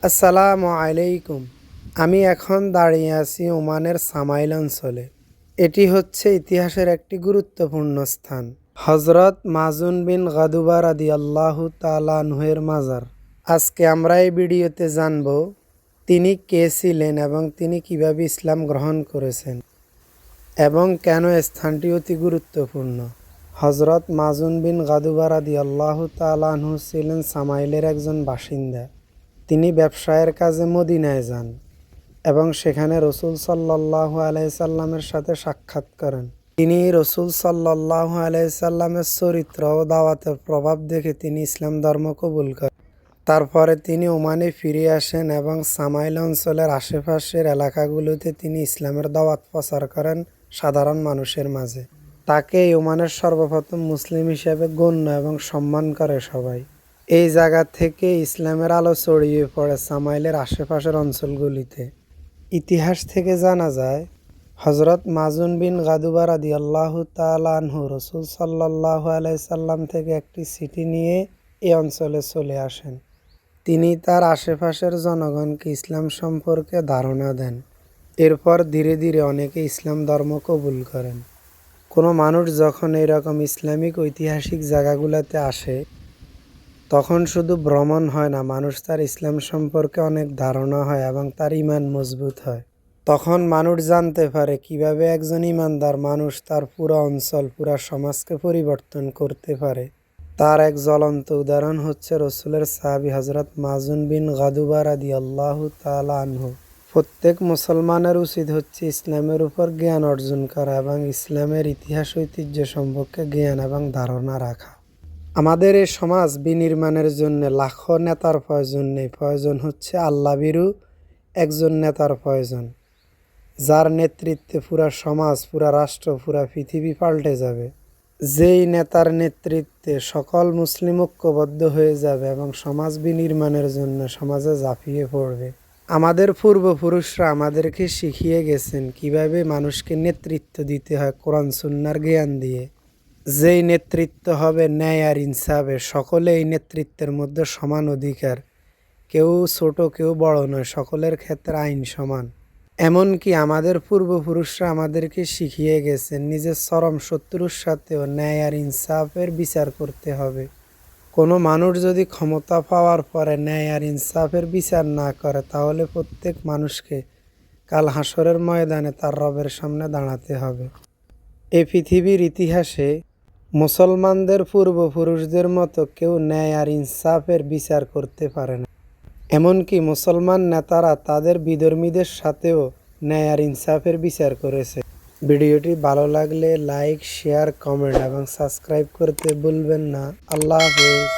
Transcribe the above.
আসসালামু আলাইকুম। আমি এখন দাঁড়িয়ে আছি ওমানের সামাইল অঞ্চলে। এটি হচ্ছে ইতিহাসের একটি গুরুত্বপূর্ণ স্থান। হজরত মাজুন বিন গাদুবা রাদিয়াল্লাহু তাআলা আনহুর মাজার। আজকে আমরা এই ভিডিওতে জানব তিনি কে ছিলেন এবং তিনি কিভাবে ইসলাম গ্রহণ করেছেন এবং কেন স্থানটি অতি গুরুত্বপূর্ণ। হজরত মাজুন বিন গাদুবা রাদিয়াল্লাহু তাআলা আনহু ছিলেন সামাইলের একজন বাসিন্দা। তিনি ব্যবসায়ের কাজে মদিনায় যান এবং সেখানে রসুল সাল্লাল্লাহু আলাইসাল্লামের সাথে সাক্ষাৎ করেন। তিনি রসুল সাল্লাল্লাহু আলাইসাল্লামের চরিত্র ও দাওয়াতের প্রভাব দেখে তিনি ইসলাম ধর্ম কবুল করেন। তারপরে তিনি ওমানে ফিরে আসেন এবং সামাইল অঞ্চলের আশেপাশের এলাকাগুলোতে তিনি ইসলামের দাওয়াত প্রচার করেন সাধারণ মানুষের মাঝে। তাকে ওমানের সর্বপ্রথম মুসলিম হিসেবে গণ্য এবং সম্মান করে সবাই। এই জায়গা থেকে ইসলামের আলো ছড়িয়ে পড়ে সামাইলের আশেপাশের অঞ্চলগুলিতে। ইতিহাস থেকে জানা যায় হজরত মাজুন বিন গাদুবা রাদিয়াল্লাহু তাআলা আনহু রসুল সাল্লাল্লাহু আলাইসাল্লাম থেকে একটি চিঠি নিয়ে এই অঞ্চলে চলে আসেন। তিনি তার আশেপাশের জনগণকে ইসলাম সম্পর্কে ধারণা দেন। এরপর ধীরে ধীরে অনেকে ইসলাম ধর্ম কবুল করেন। কোনো মানুষ যখন এরকম ইসলামিক ঐতিহাসিক জায়গাগুলোতে আসে তখন শুধু ভ্রমণ হয় না, মানুষ তার ইসলাম সম্পর্কে অনেক ধারণা হয় এবং তার ঈমান মজবুত হয়। তখন মানুষ জানতে পারে কিভাবে একজন ঈমানদার মানুষ তার পুরো অঞ্চল, পুরো সমাজকে পরিবর্তন করতে পারে। তার এক জ্বলন্ত উদাহরণ হচ্ছে রসুলের সাহাবী হজরত মাজুন বিন গাদুবা রাদিয়াল্লাহু তাআলা আনহু। প্রত্যেক মুসলমানের উচিত হচ্ছে ইসলামের উপর জ্ঞান অর্জন করা এবং ইসলামের ইতিহাস ঐতিহ্য সম্পর্কে জ্ঞান এবং ধারণা রাখা। আমাদের এই সমাজ বিনির্মাণের জন্য লাখো নেতার প্রয়োজন নেই, প্রয়োজন হচ্ছে আল্লাহভীরু একজন নেতার প্রয়োজন, যার নেতৃত্বে পুরা সমাজ, পুরা রাষ্ট্র, পুরা পৃথিবী পাল্টে যাবে। যেই নেতার নেতৃত্বে সকল মুসলিম ঐক্যবদ্ধ হয়ে যাবে এবং সমাজ বিনির্মাণের জন্য সমাজে ঝাঁপিয়ে পড়বে। আমাদের পূর্বপুরুষরা আমাদেরকে শিখিয়ে গেছেন কিভাবে মানুষকে নেতৃত্ব দিতে হয় কোরআন সুন্নাহর জ্ঞান দিয়ে। যেই নেতৃত্ব হবে ন্যায় আর ইনসাফে, সকলে এই নেতৃত্বের মধ্যে সমান অধিকার, কেউ ছোট কেউ বড় নয়, সকলের ক্ষেত্রে আইন সমান। এমনকি আমাদের পূর্বপুরুষরা আমাদেরকে শিখিয়ে গেছেন নিজের চরম শত্রুর সাথেও ন্যায় আর ইনসাফের বিচার করতে হবে। কোনো মানুষ যদি ক্ষমতা পাওয়ার পরে ন্যায় আর ইনসাফের বিচার না করে তাহলে প্রত্যেক মানুষকে কাল হাসরের ময়দানে তার রবের সামনে দাঁড়াতে হবে। এই পৃথিবীর ইতিহাসে মুসলমানদের পূর্বপুরুষদের মতো কেউ ন্যায় আর ইনসাফের বিচার করতে পারে না। এমনকি মুসলমান নেতারা তাদের বিধর্মীদের সাথেও ন্যায় আর ইনসাফের বিচার করেছে। ভিডিওটি ভালো লাগলে লাইক, শেয়ার, কমেন্ট এবং সাবস্ক্রাইব করতে ভুলবেন না। আল্লাহ হাফেজ।